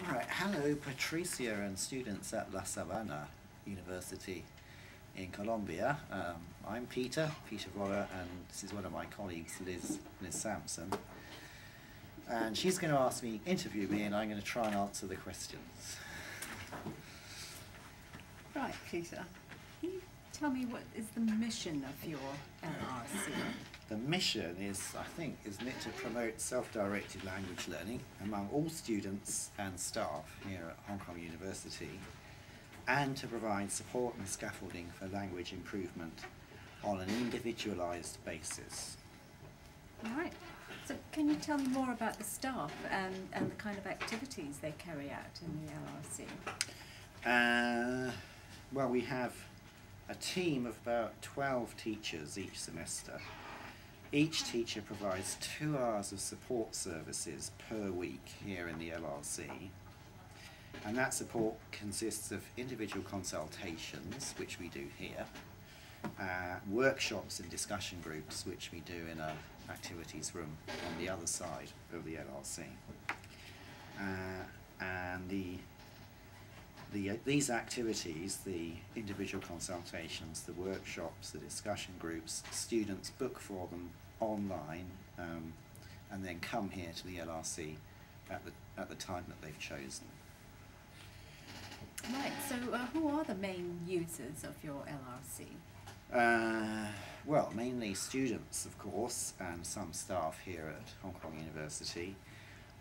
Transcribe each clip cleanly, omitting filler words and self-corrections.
Right, hello Patricia and students at La Sabana University in Colombia. I'm Peter Voller, and this is one of my colleagues, Liz Sampson. And she's going to interview me, and I'm going to try and answer the questions. Right, Peter, can you tell me what is the mission of your LRC? The mission is, isn't it, to promote self-directed language learning among all students and staff here at Hong Kong University, and to provide support and scaffolding for language improvement on an individualised basis. Right. So can you tell me more about the staff and the kind of activities they carry out in the LRC? Well, we have a team of about 12 teachers each semester. Each teacher provides 2 hours of support services per week here in the LRC, and that support consists of individual consultations, which we do here, workshops and discussion groups, which we do in an activities room on the other side of the LRC, and these activities, the individual consultations, the workshops, the discussion groups, students book for them online and then come here to the LRC at the time that they've chosen. Right, so who are the main users of your LRC? Well, mainly students, of course, and some staff here at Hong Kong University.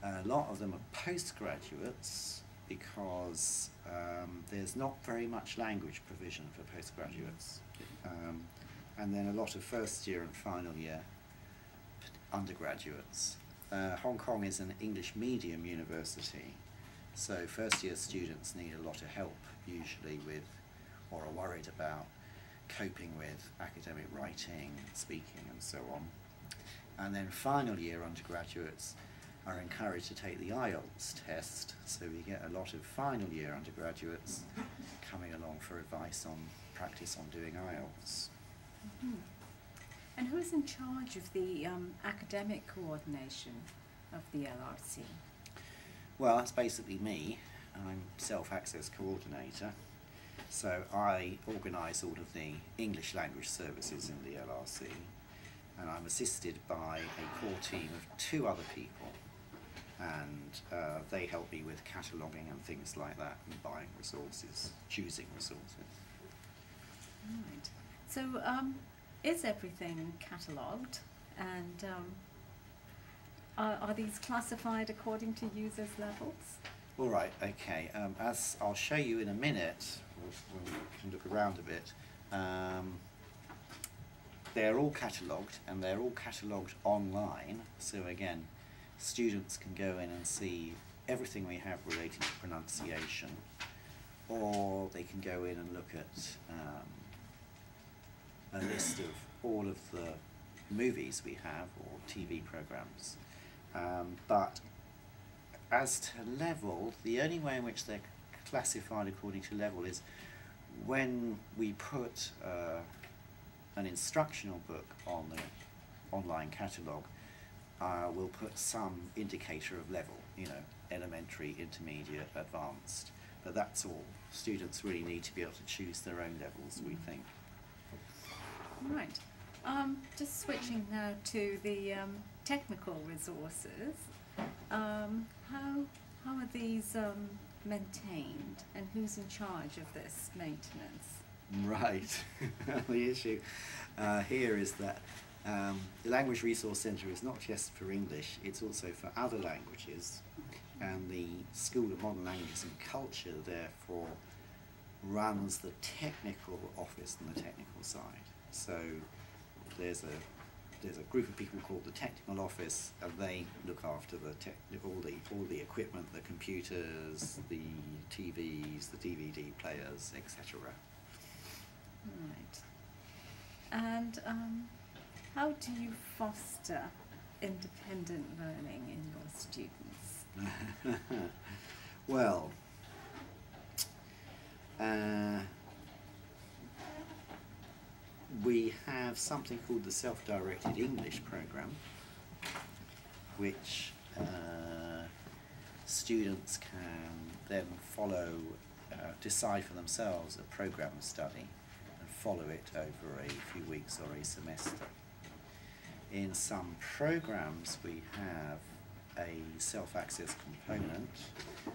A lot of them are postgraduates, because there's not very much language provision for postgraduates, and then a lot of first year and final year undergraduates. Hong Kong is an English medium university, so first year students need a lot of help usually with, or are worried about coping with academic writing, speaking and so on. And then final year undergraduates are encouraged to take the IELTS test, so we get a lot of final year undergraduates coming along for advice on practice on doing IELTS. Mm-hmm. And who's in charge of the academic coordination of the LRC? Well, that's basically me. I'm self-access coordinator, so I organise all of the English language services in the LRC, and I'm assisted by a core team of 2 other people, and they help me with cataloguing and things like that, and buying resources, choosing resources. Right. So is everything catalogued, and are these classified according to users' levels? All right, okay. As I'll show you in a minute, when we can look around a bit, they're all catalogued, and they're all catalogued online, so again, students can go in and see everything we have relating to pronunciation, or they can go in and look at a list of all of the movies we have, or TV programs. But as to level, the only way in which they're classified according to level is when we put an instructional book on the online catalogue. We'll put some indicator of level, elementary, intermediate, advanced, but that's all. Students really need to be able to choose their own levels, we think. Right. Just switching now to the technical resources. How are these maintained, and who's in charge of this maintenance? Right. The issue here is that the Language Resource Centre is not just for English, it's also for other languages, and the School of Modern Languages and Culture therefore runs the technical office and the technical side. So there's a group of people called the Technical Office, and they look after all the equipment, the computers, the TVs, the DVD players, etc. Right. And how do you foster independent learning in your students? Well, we have something called the Self-Directed English Programme, which students can then follow, decide for themselves a program of study and follow it over a few weeks or a semester. In some programs we have a self-access component.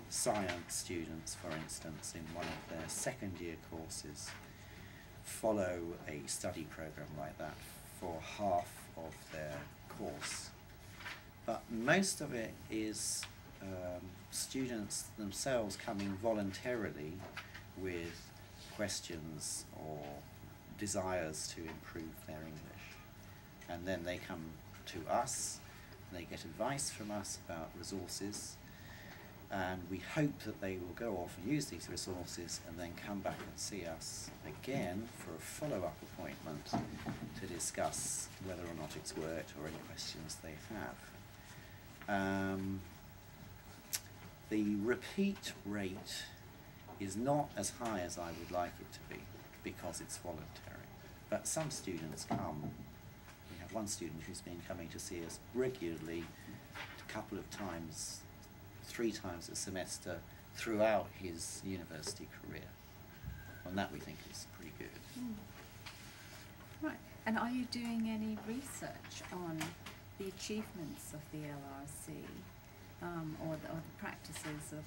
Science students, for instance, in one of their second year courses follow a study program like that for half of their course. But most of it is students themselves coming voluntarily with questions or desires to improve their English. And then they come to us, and they get advice from us about resources, and we hope that they will go off and use these resources and then come back and see us again for a follow-up appointment to discuss whether or not it's worked or any questions they have. The repeat rate is not as high as I would like it to be because it's voluntary. But some students come. We have one student who's been coming to see us regularly a couple of times, 3 times a semester throughout his university career. And that we think is pretty good. Mm. Right. And are you doing any research on the achievements of the LRC or the practices of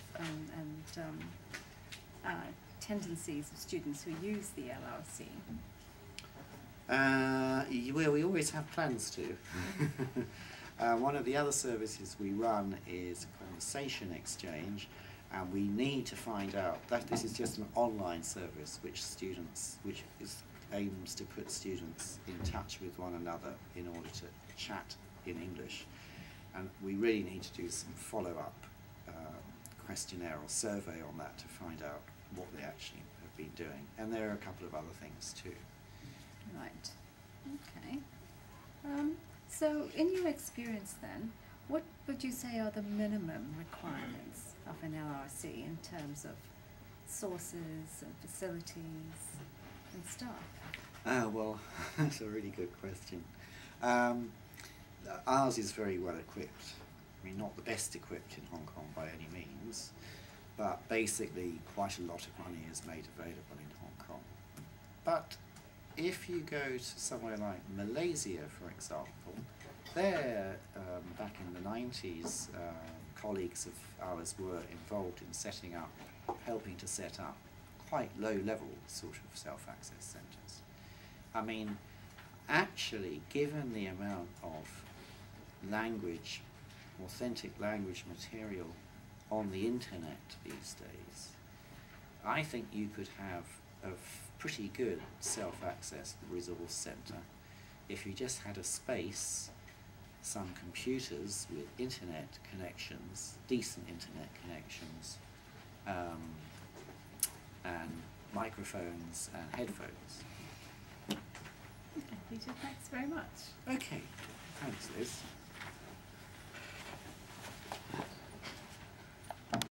tendencies of students who use the LRC? Well, we always have plans to. One of the other services we run is a conversation exchange, and we need to find out that this is just an online service which aims to put students in touch with one another in order to chat in English. And we really need to do some follow-up questionnaire or survey on that to find out what they actually have been doing. And there are a couple of other things too. Right. Okay. So in your experience then, what would you say are the minimum requirements of an LRC in terms of sources and facilities and staff? Well, that's a really good question. Ours is very well equipped. I mean, not the best equipped in Hong Kong by any means, but basically quite a lot of money is made available in Hong Kong. But if you go to somewhere like Malaysia, for example, there, back in the 90s, colleagues of ours were involved in helping to set up quite low-level sort of self-access centres. I mean, actually, given the amount of authentic language material on the internet these days, I think you could have a pretty good self-access resource centre if you just had a space, some computers with internet connections, decent internet connections, and microphones and headphones. Okay, Peter, thanks very much. Okay, thanks Liz.